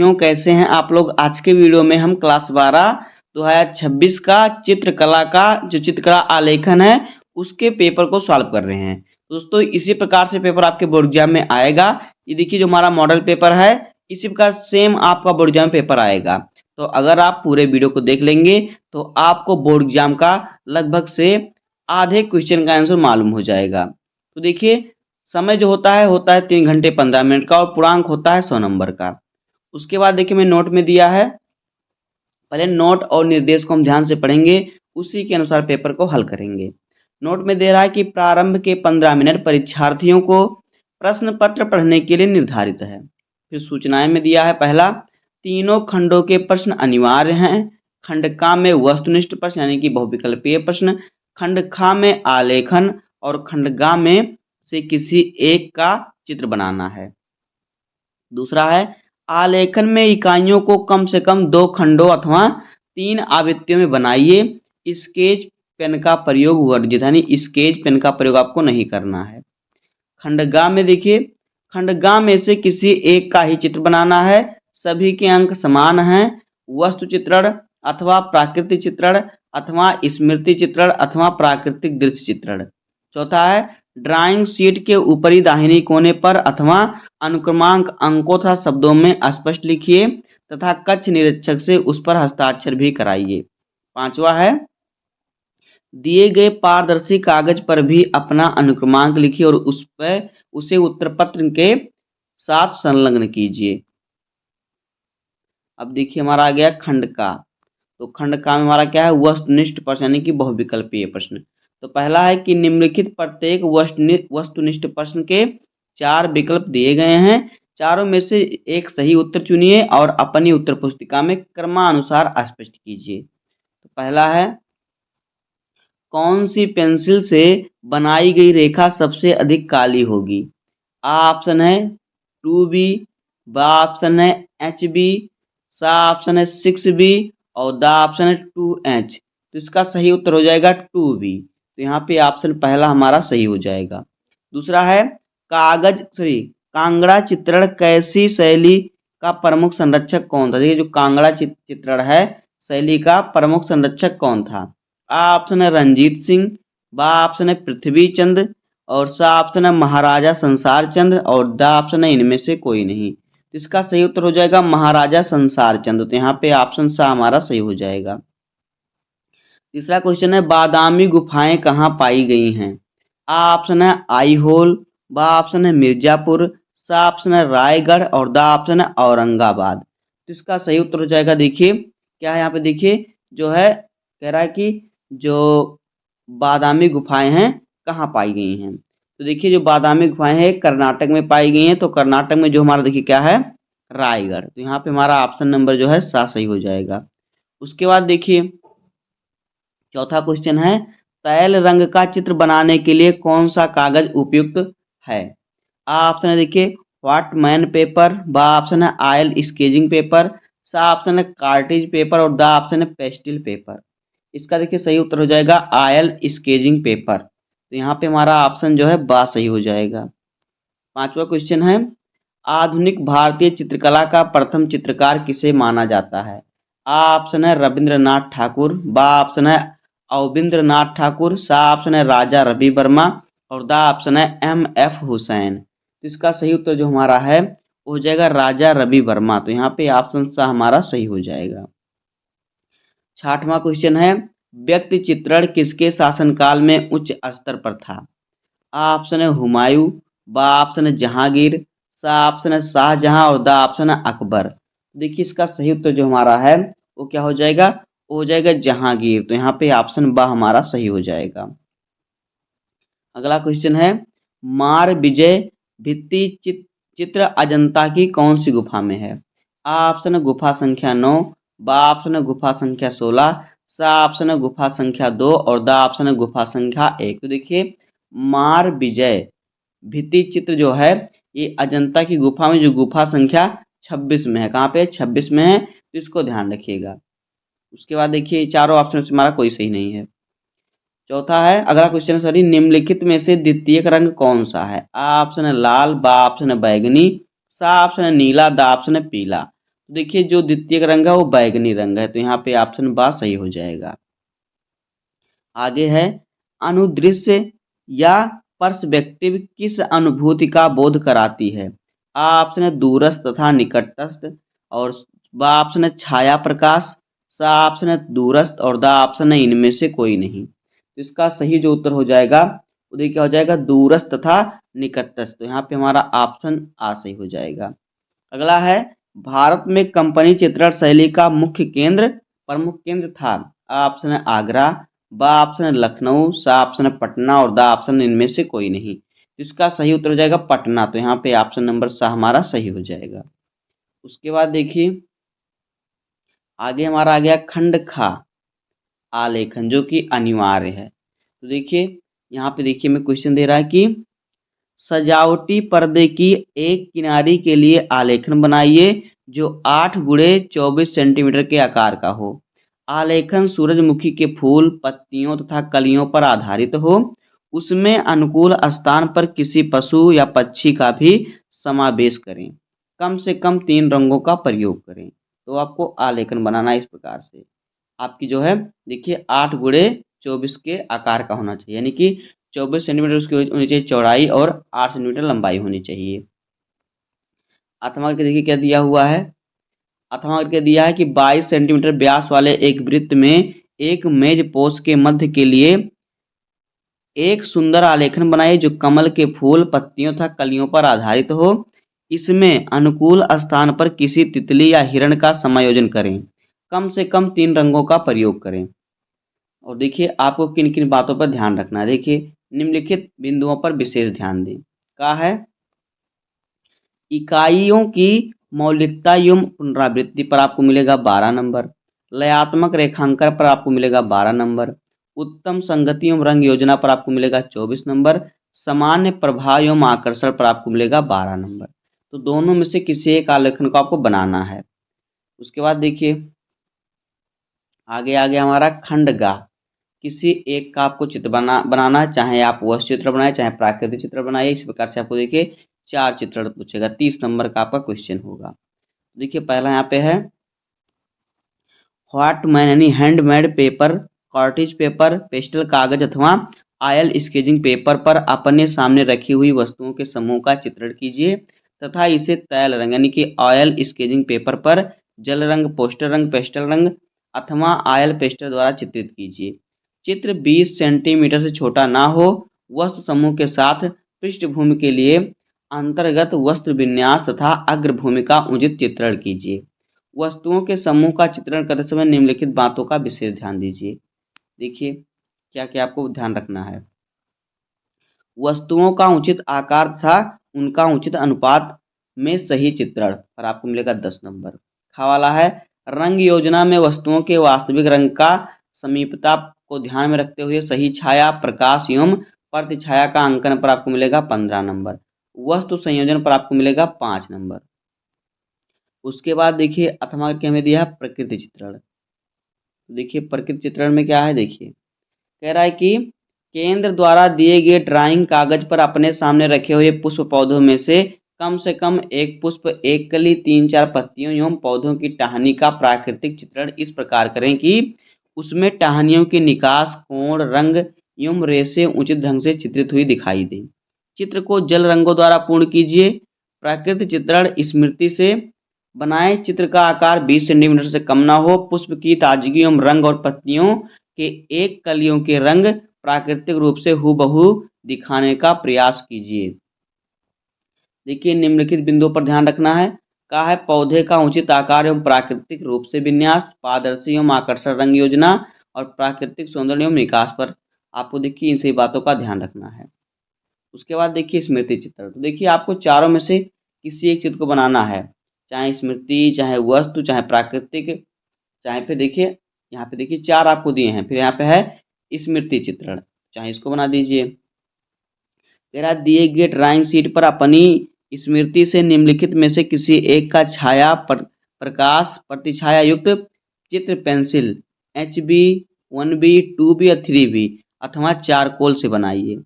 विद्यार्थियों, कैसे हैं आप लोग। आज के वीडियो में हम क्लास 12 2026 का चित्रकला का जो चित्रकला आलेखन है उसके पेपर को सॉल्व कर रहे हैं। दोस्तों इसी प्रकार से पेपर आपके बोर्ड एग्जाम में आएगा। ये देखिए जो हमारा मॉडल पेपर है इसी प्रकार सेम आपका बोर्ड एग्जाम पेपर आएगा। तो अगर आप पूरे वीडियो को देख लेंगे तो आपको बोर्ड एग्जाम का लगभग से आधे क्वेश्चन का आंसर मालूम हो जाएगा। तो देखिए समय जो होता है 3 घंटे 15 मिनट का और पूर्णांक होता है 100 नंबर का। उसके बाद देखिए मैं नोट में दिया है, पहले नोट और निर्देश को हम ध्यान से पढ़ेंगे, उसी के अनुसार पेपर को हल करेंगे। नोट में दे रहा है कि प्रारंभ के 15 मिनट परीक्षार्थियों को प्रश्न पत्र पढ़ने के लिए निर्धारित है। फिर सूचनाएं में दिया है, पहला तीनों खंडों के प्रश्न अनिवार्य हैं। खंड का में वस्तुनिष्ठ प्रश्न यानी कि बहुविकल्पीय प्रश्न, खंड खा में आलेखन और खंड गा में से किसी एक का चित्र बनाना है। दूसरा है आलेखन में इकाइयों को कम से कम 2 खंडों अथवा 3 आवृत्तियों में बनाइए। स्केच पेन का प्रयोग वर्जित यानी स्केच पेन का प्रयोग आपको नहीं करना है। खंडगा में देखिए, खंडगा में से किसी एक का ही चित्र बनाना है। सभी के अंक समान हैं। वस्तु चित्रण अथवा प्राकृतिक चित्रण अथवा स्मृति चित्रण अथवा प्राकृतिक दृश्य चित्रण। चौथा है ड्राइंग शीट के ऊपरी दाहिनी कोने पर अथवा अनुक्रमांक अंकों तथा शब्दों में स्पष्ट लिखिए तथा कक्ष निरीक्षक से उस पर हस्ताक्षर भी कराइए। पांचवा है दिए गए पारदर्शी कागज पर भी अपना अनुक्रमांक लिखिए और उस पर उसे उत्तर पत्र के साथ संलग्न कीजिए। अब देखिए हमारा आ गया खंड का। तो खंड का में हमारा क्या है, वस्तुनिष्ठ प्रश्न यानी कि बहुविकल्पीय प्रश्न। तो पहला है कि निम्नलिखित प्रत्येक वस्तुनिष्ठ प्रश्न के 4 विकल्प दिए गए हैं। चारों में से एक सही उत्तर चुनिए और अपनी उत्तर पुस्तिका में क्रमानुसार स्पष्ट कीजिए। तो पहला है कौन सी पेंसिल से बनाई गई रेखा सबसे अधिक काली होगी। आ ऑप्शन है 2B, बा ऑप्शन है HB, सा ऑप्शन है 6B और दा ऑप्शन है 2H। तो इसका सही उत्तर हो जाएगा 2B। तो यहाँ पे ऑप्शन पहला हमारा सही हो जाएगा। दूसरा है कांगड़ा चित्रण कैसी शैली का प्रमुख संरक्षक कौन था। देखिए जो कांगड़ा चित्रण है शैली का प्रमुख संरक्षक कौन था। आ ऑप्शन है रंजीत सिंह, बा ऑप्शन है पृथ्वी चंद और सा ऑप्शन है महाराजा संसार चंद और दा ऑप्शन है इनमें से कोई नहीं। तो इसका सही उत्तर हो जाएगा महाराजा संसार चंद। तो यहाँ पे ऑप्शन सा हमारा सही हो जाएगा। तीसरा क्वेश्चन है बादामी गुफाएं कहाँ पाई गई हैं। आ ऑप्शन है आईहोल, बा ऑप्शन है मिर्जापुर, सा ऑप्शन है रायगढ़ और दा ऑप्शन है औरंगाबाद। तो इसका सही उत्तर हो जाएगा, देखिए क्या है यहाँ पे, देखिए जो है कह रहा है कि जो बादामी गुफाएं हैं कहाँ पाई गई हैं। तो देखिए जो बादामी गुफाएं हैं कर्नाटक में पाई गई हैं। तो कर्नाटक में जो हमारा देखिए क्या है रायगढ़। तो यहाँ पे हमारा ऑप्शन नंबर जो है सा सही हो जाएगा। उसके बाद देखिए चौथा क्वेश्चन है तैल रंग का चित्र बनाने के लिए कौन सा कागज उपयुक्त है। आ ऑप्शन है देखिए व्हाटमैन पेपर, बा ऑप्शन है ऑयल स्केचिंग पेपर, सा ऑप्शन है कार्टेज पेपर और दा ऑप्शन है पेस्टिल पेपर। इसका देखिए सही उत्तर हो जाएगा ऑयल स्केचिंग पेपर। तो यहाँ पे हमारा ऑप्शन जो है बा सही हो जाएगा। पांचवा क्वेश्चन है आधुनिक भारतीय चित्रकला का प्रथम चित्रकार किसे माना जाता है। आ ऑप्शन है रविंद्रनाथ ठाकुर, बा ऑप्शन है अवबिंद्रनाथ ठाकुर, सा ऑप्शन है राजा रवि वर्मा और दा ऑप्शन है MF हुसैन। इसका सही उत्तर जो हमारा है वो हो जाएगा राजा रवि वर्मा। तो यहाँ पे ऑप्शन सा हमारा सही हो जाएगा। छठवां क्वेश्चन है व्यक्ति चित्रण किसके शासनकाल में उच्च स्तर पर था। आ ऑप्शन है हुमायूं, बा ऑप्शन है जहांगीर, सा ऑप्शन है शाहजहां और दा ऑप्शन है अकबर। देखिए इसका सही उत्तर जो हमारा है वो क्या हो जाएगा, वो हो जाएगा जहांगीर। तो यहाँ पे ऑप्शन बा हमारा सही हो जाएगा। अगला क्वेश्चन है मार विजय भित्ति चित्र अजंता की कौन सी गुफा में है। आ ऑप्शन है गुफा संख्या 9, बा ऑप्शन है गुफा संख्या 16, सा ऑप्शन है गुफा संख्या 2 और दा ऑप्शन है गुफा संख्या 1। तो देखिए मार विजय भित्ति चित्र जो है ये अजंता की गुफा में जो गुफा संख्या 26 में है। कहाँ पे 26 में है, तो इसको ध्यान रखिएगा। उसके बाद देखिए चारों ऑप्शन से हमारा कोई सही नहीं है। चौथा है अगला क्वेश्चन सॉरी निम्नलिखित में से द्वितीयक रंग कौन सा है। आ ऑप्शन है लाल, बा ऑप्शन है बैगनी, सा ऑप्शन है नीला, दा ऑप्शन है पीला। तो देखिए जो द्वितीयक रंग है वो बैगनी रंग है, तो यहाँ पे ऑप्शन बा सही हो जाएगा। आगे है अनुदृश्य या पर्सपेक्टिव किस अनुभूति का बोध कराती है। आ ऑप्शन है दूरस्थ तथा निकटस्थ, और बा ऑप्शन है छाया प्रकाश, सा ऑप्शन है दूरस्थ, और दा ऑप्शन है इनमें से कोई नहीं। तो इसका सही जो उत्तर हो जाएगा वो देखिए क्या हो जाएगा, दूरस्थ तथा निकटस्थ। तो यहाँ पे हमारा ऑप्शन आ सही हो जाएगा। अगला है भारत में कंपनी चित्रण शैली का मुख्य केंद्र प्रमुख केंद्र था। आ ऑप्शन है आगरा, बा ऑप्शन है लखनऊ, सा ऑप्शन है पटना, और दा ऑप्शन इनमें से कोई नहीं। तो इसका सही उत्तर हो जाएगा पटना। तो यहाँ पे ऑप्शन नंबर सा हमारा सही हो जाएगा। उसके बाद देखिए आगे हमारा आ गया खंड खा आलेखन, जो कि अनिवार्य है। तो देखिए यहाँ पे देखिए मैं क्वेश्चन दे रहा है कि सजावटी पर्दे की एक किनारी के लिए आलेखन बनाइए जो 8 गुणे 24 सेंटीमीटर के आकार का हो। आलेखन सूरजमुखी के फूल, पत्तियों तथा कलियों पर आधारित हो। उसमें अनुकूल स्थान पर किसी पशु या पक्षी का भी समावेश करें। कम से कम 3 रंगों का प्रयोग करें। तो आपको आलेखन बनाना है इस प्रकार से। आपकी जो है देखिए 8 गुणे 24 के आकार का होना चाहिए, यानी कि 24 सेंटीमीटर उसकी होनी चाहिए चौड़ाई और 8 सेंटीमीटर लंबाई होनी चाहिए। अथवा करके देखिए क्या दिया हुआ है। अथवा करके दिया है कि 22 सेंटीमीटर व्यास वाले एक वृत्त में एक मेज पोष के मध्य के लिए एक सुंदर आलेखन बनाइए जो कमल के फूल, पत्तियों तथा कलियों पर आधारित हो। इसमें अनुकूल स्थान पर किसी तितली या हिरण का समायोजन करें। कम से कम 3 रंगों का प्रयोग करें। और देखिए आपको किन किन बातों पर ध्यान रखना है। देखिए निम्नलिखित बिंदुओं पर विशेष ध्यान दें। कहा है इकाइयों की मौलिकता एवं पुनरावृत्ति पर आपको मिलेगा 12 नंबर। लयात्मक रेखांकन पर आपको मिलेगा 12 नंबर। उत्तम संगति एवं रंग योजना पर आपको मिलेगा 24 नंबर। सामान्य प्रभाव एवं आकर्षण पर आपको मिलेगा 12 नंबर। तो दोनों में से किसी एक आलेखन को आपको बनाना है। उसके बाद देखिए आगे आगे हमारा खंडगा, किसी एक का आपको चित्र बनाना है, चाहे आप वस्तु चित्र बनाए चाहे प्राकृतिक चित्र बनाइए। इस प्रकार से आपको देखिए 4 चित्रण पूछेगा, 30 नंबर का आपका क्वेश्चन होगा। देखिए पहला यहाँ पे है व्हाट मैन, यानी handmade paper, Cortez paper, pastel कागज अथवा ऑयल स्केचिंग पेपर पर अपने सामने रखी हुई वस्तुओं के समूह का चित्रण कीजिए तथा इसे तैल रंग यानी कि ऑयल स्केचिंग पेपर पर जल रंग, पोस्टर रंग, पेस्टल रंग अथवा ऑयल पेस्टल द्वारा चित्रित कीजिए। चित्र 20 सेंटीमीटर से छोटा ना हो। वस्तु समूह के साथ पृष्ठभूमि के लिए अंतर्गत वस्त्र विन्यास तथा अग्रभूमि का उचित चित्रण कीजिए। वस्तुओं के समूह का चित्रण करते समय निम्नलिखित बातों का विशेष ध्यान दीजिए। देखिए क्या क्या आपको ध्यान रखना है। वस्तुओं का उचित आकार तथा उनका उचित अनुपात में सही चित्रण पर आपको मिलेगा 10 नंबर। खा वाला है रंग योजना में वस्तुओं के वास्तविक रंग का समीपता को ध्यान में रखते हुए सही छाया, प्रकाश एवं प्रतिछाया का अंकन पर आपको मिलेगा 15 नंबर। वस्तु संयोजन पर आपको मिलेगा 5 नंबर। उसके बाद देखिए अथवा के हमें दिया है प्रकृति चित्रण। देखिए प्रकृति चित्रण में क्या है, देखिए कह रहा है कि केंद्र द्वारा दिए गए ड्राइंग कागज पर अपने सामने रखे हुए पुष्प पौधों में से कम एक पुष्प, एक कली, 3-4 पत्तियों एवं पौधों की टहनी का प्राकृतिक चित्रण इस प्रकार करें कि उसमें टहनियों के निकास, कोण, रंग एवं रेशे उचित ढंग से चित्रित हुई दिखाई दें। चित्र को जल रंगों द्वारा पूर्ण कीजिए। प्राकृतिक चित्रण स्मृति से बनाएं। चित्र का आकार 20 सेंटीमीटर से कम ना हो। पुष्प की ताजगी एवं रंग और पत्तियों के एक कलियों के रंग प्राकृतिक रूप से हूबहू दिखाने का प्रयास कीजिए। देखिए निम्नलिखित बिंदुओं पर ध्यान रखना है। कहा है पौधे का उचित आकार एवं प्राकृतिक रूप से विन्यास, पारदर्शी एवं आकर्षक रंग योजना और प्राकृतिक सौंदर्य एवं निकास पर आपको देखिए इन सभी बातों का ध्यान रखना है। उसके बाद देखिए स्मृति चित्र। तो देखिए आपको चारों में से किसी एक चित्र को बनाना है, चाहे स्मृति, चाहे वस्तु, चाहे प्राकृतिक, चाहे फिर देखिए यहाँ पे देखिए 4 आपको दिए हैं। फिर यहाँ पे है स्मृति चित्रण, चाहे इसको बना दीजिए। तेरा दिए गए ड्राइंग शीट पर अपनी स्मृति से निम्नलिखित में से किसी एक का छाया, प्रकाश, प्रतिछाया युक्त चित्र पेंसिल HB, 1B, 2B या 3B अथवा चारकोल से बनाइए।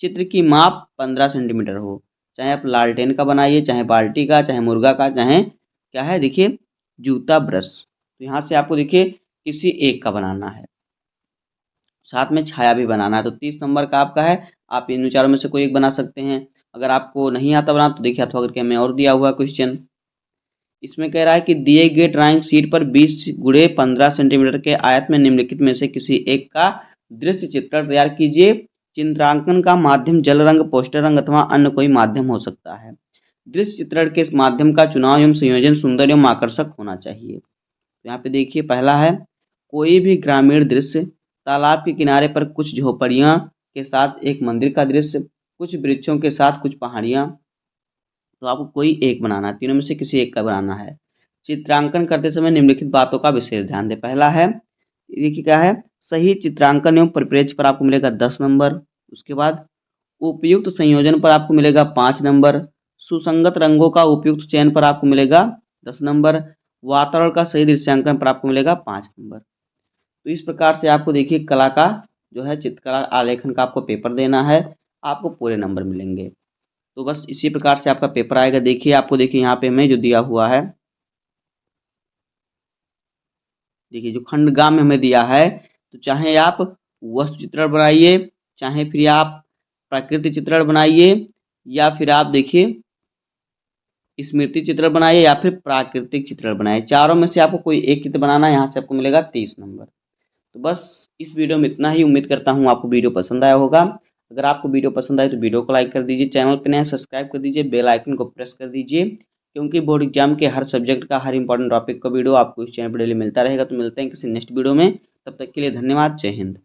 चित्र की माप 15 सेंटीमीटर हो। चाहे आप लालटेन का बनाइए, चाहे बाल्टी का, चाहे मुर्गा का, चाहे क्या है देखिए जूता, ब्रश। तो यहाँ से आपको देखिए किसी एक का बनाना है, साथ में छाया भी बनाना है। तो 30 नंबर का आपका है, आप इन विचारों में से कोई एक बना सकते हैं। अगर आपको नहीं आता बनाना तो देखिए अथवा करके हमें और दिया हुआ क्वेश्चन, इसमें कह रहा है कि दिए गए ड्राइंग शीट पर 20 गुणे 15 सेंटीमीटर के आयत में निम्नलिखित में से किसी एक का दृश्य चित्रण तैयार कीजिए। चित्रांकन का माध्यम जल रंग, पोस्टर रंग अथवा अन्य कोई माध्यम हो सकता है। दृश्य चित्रण के इस माध्यम का चुनाव एवं संयोजन सुंदर एवं आकर्षक होना चाहिए। तो यहाँ पे देखिए पहला है, कोई भी ग्रामीण दृश्य, तालाब के किनारे पर कुछ झोपड़ियाँ के साथ एक मंदिर का दृश्य, कुछ वृक्षों के साथ कुछ पहाड़ियाँ। तो आपको कोई एक बनाना है, तीनों में से किसी एक का बनाना है। चित्रांकन करते समय निम्नलिखित बातों का विशेष ध्यान दें। पहला है, देखिए क्या है, सही चित्रांकन एवं परिप्रेक्ष्य पर आपको मिलेगा 10 नंबर। उसके बाद उपयुक्त संयोजन पर आपको मिलेगा 5 नंबर। सुसंगत रंगों का उपयुक्त चयन पर आपको मिलेगा 10 नंबर। वातावरण का सही दृश्यांकन पर आपको मिलेगा 5 नंबर। तो इस प्रकार से आपको देखिए कला का जो है चित्रकला आलेखन का आपको पेपर देना है, आपको पूरे नंबर मिलेंगे। तो बस इसी प्रकार से आपका पेपर आएगा। देखिए आपको देखिए यहाँ पे हमें जो दिया हुआ है, देखिए जो खंडगाह में हमें दिया है, तो चाहे आप वस्तु चित्रण बनाइए, चाहे फिर आप प्राकृतिक चित्रण बनाइए, या फिर आप देखिए स्मृति चित्र बनाइए, या फिर प्राकृतिक चित्र बनाइए, चारों में से आपको कोई एक चित्र बनाना है। यहाँ से आपको मिलेगा 30 नंबर। तो बस इस वीडियो में इतना ही। उम्मीद करता हूँ आपको वीडियो पसंद आया होगा। अगर आपको वीडियो पसंद आए तो वीडियो को लाइक कर दीजिए, चैनल पर नया सब्सक्राइब कर दीजिए, बेल आइकन को प्रेस कर दीजिए, क्योंकि बोर्ड एग्जाम के हर सब्जेक्ट का हर इंपॉर्टेंट टॉपिक का वीडियो आपको इस चैनल पर डेली मिलता रहेगा। तो मिलते हैं किसी नेक्स्ट वीडियो में, तब तक के लिए धन्यवाद। जय हिंद।